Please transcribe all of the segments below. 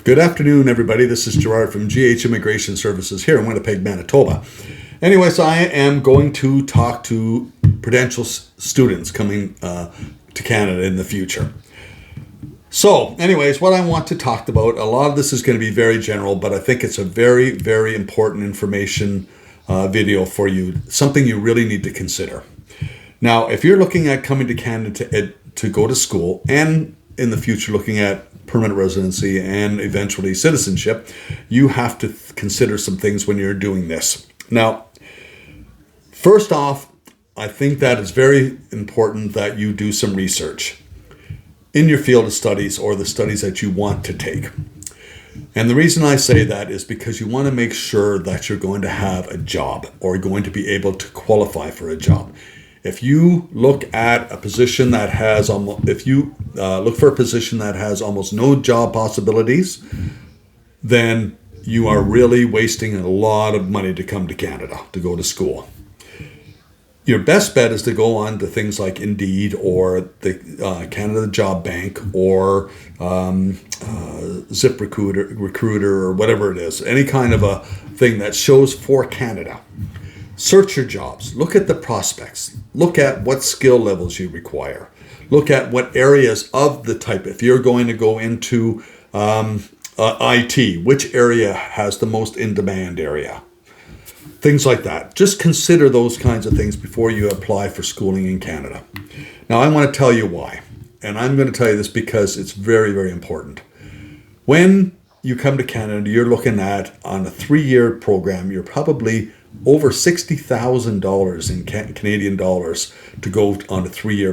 Good afternoon, everybody. This is Gerard from GH Immigration Services here in Winnipeg, Manitoba. Anyways, I am going to talk to potential students coming to Canada in the future. So, anyways, what I want to talk about, a lot of this is going to be very general, but I think it's a very, very important information video for you, something you really need to consider. Now, if you're looking at coming to Canada to go to school and in the future looking at permanent residency and eventually citizenship, you have to consider some things when you're doing this. Now, first off, I think that it's very important that you do some research in your field of studies or the studies that you want to take. And the reason I say that is because you want to make sure that you're going to have a job or going to be able to qualify for a job. If you look at a position that has look for a position that has almost no job possibilities, then you are really wasting a lot of money to come to Canada to go to school. Your best bet is to go on to things like Indeed or the Canada Job Bank or Zip Recruiter or whatever it is, any kind of a thing that shows for Canada. Search your jobs. Look at the prospects. Look at what skill levels you require. Look at what areas of the type. If you're going to go into IT, which area has the most in-demand area? Things like that. Just consider those kinds of things before you apply for schooling in Canada. Now, I want to tell you why. And I'm going to tell you this because it's very, very important. When you come to Canada, you're looking at, on a 3-year program, you're probably over $60,000 in Canadian dollars to go on a 3-year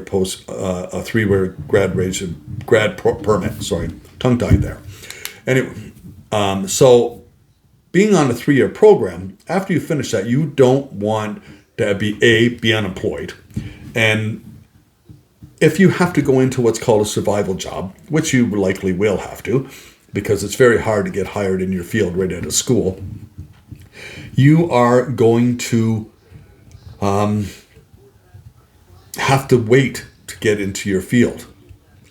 grad permit. Sorry, tongue-tied there. Anyway, so being on a 3-year program, after you finish that, you don't want to be unemployed. And if you have to go into what's called a survival job, which you likely will have to, because it's very hard to get hired in your field right out of school, you are going to have to wait to get into your field,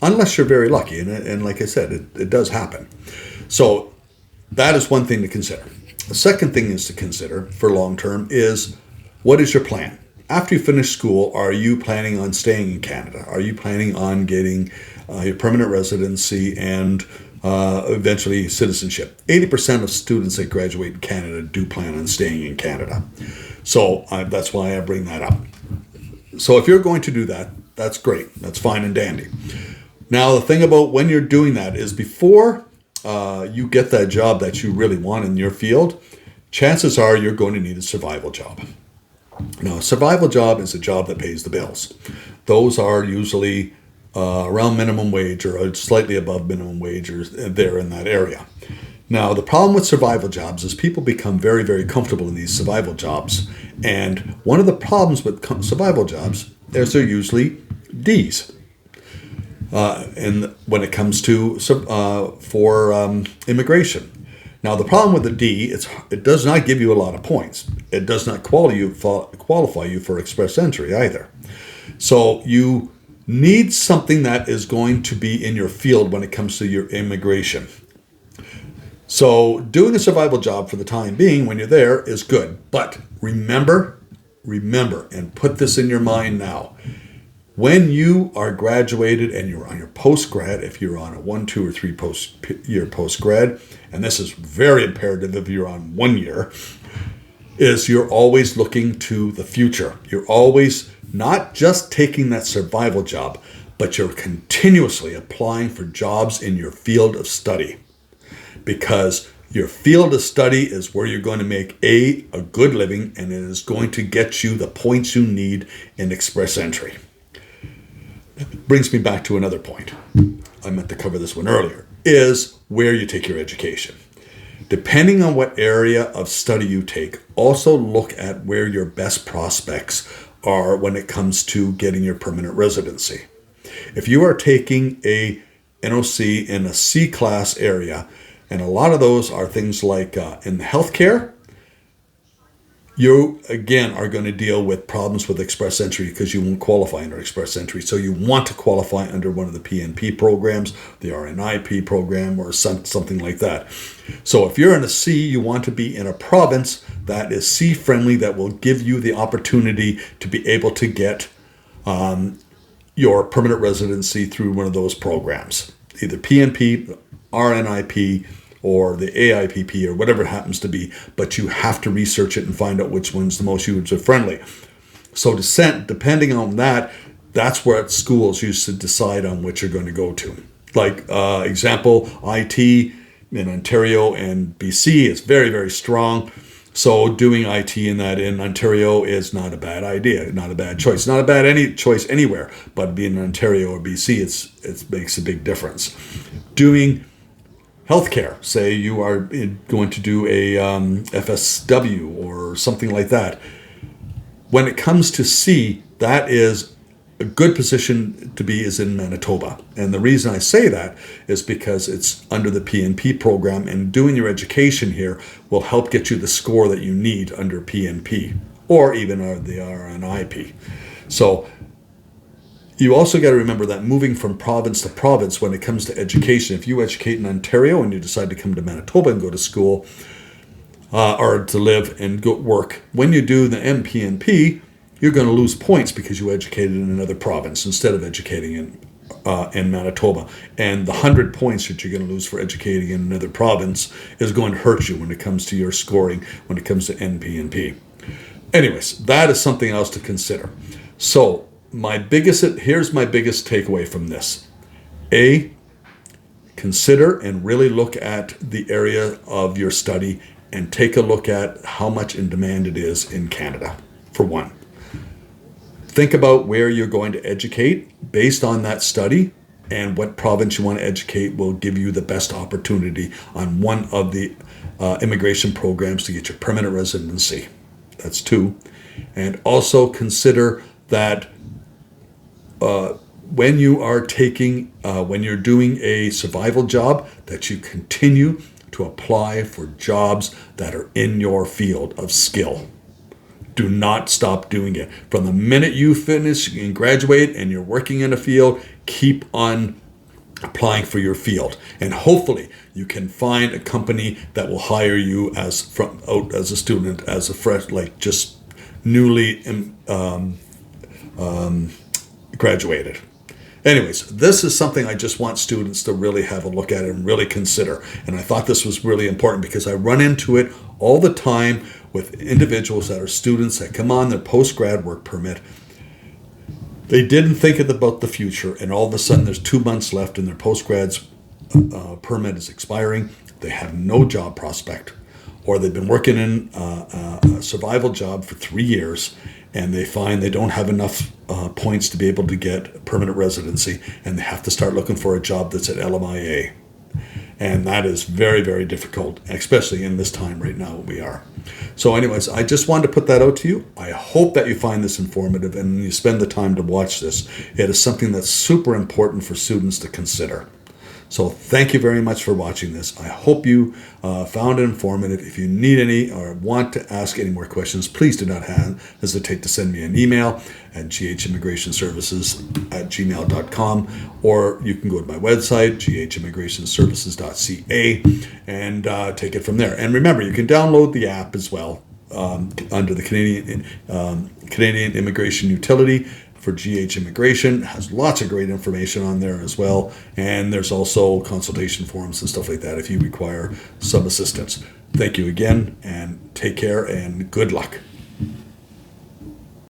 unless you're very lucky. And like I said, it does happen. So that is one thing to consider. The second thing is to consider for long term is, what is your plan? After you finish school, are you planning on staying in Canada? Are you planning on getting your permanent residency and eventually citizenship? 80% of students that graduate in Canada do plan on staying in Canada. So that's why I bring that up. So if you're going to do that, that's great. That's fine and dandy. Now, the thing about when you're doing that is, before you get that job that you really want in your field, chances are you're going to need a survival job. Now, a survival job is a job that pays the bills. Those are usually around minimum wage or slightly above minimum wage, or there in that area. Now, the problem with survival jobs is people become very, very comfortable in these survival jobs. And one of the problems with survival jobs is they're usually Ds. And when it comes to for immigration. Now, the problem with the D, it does not give you a lot of points. It does not qualify you for express entry either. So you need something that is going to be in your field when it comes to your immigration. So doing a survival job for the time being when you're there is good. But remember, and put this in your mind now, when you are graduated and you're on your post-grad, if you're on a 1, 2, or 3 year post-grad, and this is very imperative if you're on 1 year, is you're always looking to the future. You're always not just taking that survival job, but you're continuously applying for jobs in your field of study. Because your field of study is where you're going to make a good living, and it is going to get you the points you need in express entry. Brings me back to another point. I meant to cover this one earlier, is where you take your education. Depending on what area of study you take, also look at where your best prospects are when it comes to getting your permanent residency. If you are taking a NOC in a C-class area, and a lot of those are things like in the healthcare, you again are going to deal with problems with express entry because you won't qualify under express entry. So you want to qualify under one of the PNP programs, the RNIP program, or something like that. So if you're in a C, you want to be in a province that is C friendly, that will give you the opportunity to be able to get your permanent residency through one of those programs, either PNP, RNIP, or the AIPP, or whatever it happens to be, but you have to research it and find out which one's the most user-friendly. So depending on that, that's where schools used to decide on which you're going to go to. Like, example, IT in Ontario and BC is very, very strong. So doing IT in Ontario is not a bad idea, not a bad choice. Not a bad choice anywhere, but being in Ontario or BC, it makes a big difference. Doing healthcare, say you are going to do a FSW or something like that. When it comes to C, that is a good position to be is in Manitoba. And the reason I say that is because it's under the PNP program, and doing your education here will help get you the score that you need under PNP or even the RNIP. So you also got to remember that moving from province to province when it comes to education, if you educate in Ontario and you decide to come to Manitoba and go to school or to live and go work, when you do the MPNP, you're going to lose points because you educated in another province instead of educating in Manitoba. And the 100 points that you're going to lose for educating in another province is going to hurt you when it comes to your scoring when it comes to NPNP. Anyways, that is something else to consider. So here's my biggest takeaway from this. A, consider and really look at the area of your study and take a look at how much in demand it is in Canada, for one. Think about where you're going to educate based on that study, and what province you want to educate will give you the best opportunity on one of the immigration programs to get your permanent residency. That's two. And also consider that when you're doing a survival job, that you continue to apply for jobs that are in your field of skill. Do not stop doing it. From the minute you finish and graduate and you're working in a field, keep on applying for your field. And hopefully you can find a company that will hire you as a student, as a fresh, like just newly graduated. Anyways, this is something I just want students to really have a look at and really consider. And I thought this was really important because I run into it all the time with individuals that are students that come on their post-grad work permit. They didn't think about the future, and all of a sudden there's 2 months left and their post-grad's permit is expiring. They have no job prospect, or they've been working in a survival job for 3 years, and they find they don't have enough points to be able to get permanent residency, and they have to start looking for a job that's at LMIA. And that is very, very difficult, especially in this time right now we are. So anyways, I just wanted to put that out to you. I hope that you find this informative and you spend the time to watch this. It is something that's super important for students to consider. So thank you very much for watching this. I hope you found it informative. If you need any or want to ask any more questions, please do not hesitate to send me an email at ghimmigrationsservices@gmail.com, or you can go to my website, ghimmigrationsservices.ca, and take it from there. And remember, you can download the app as well under the Canadian Immigration Utility for GH Immigration. It has lots of great information on there as well. And there's also consultation forms and stuff like that if you require some assistance. Thank you again, and take care, and good luck.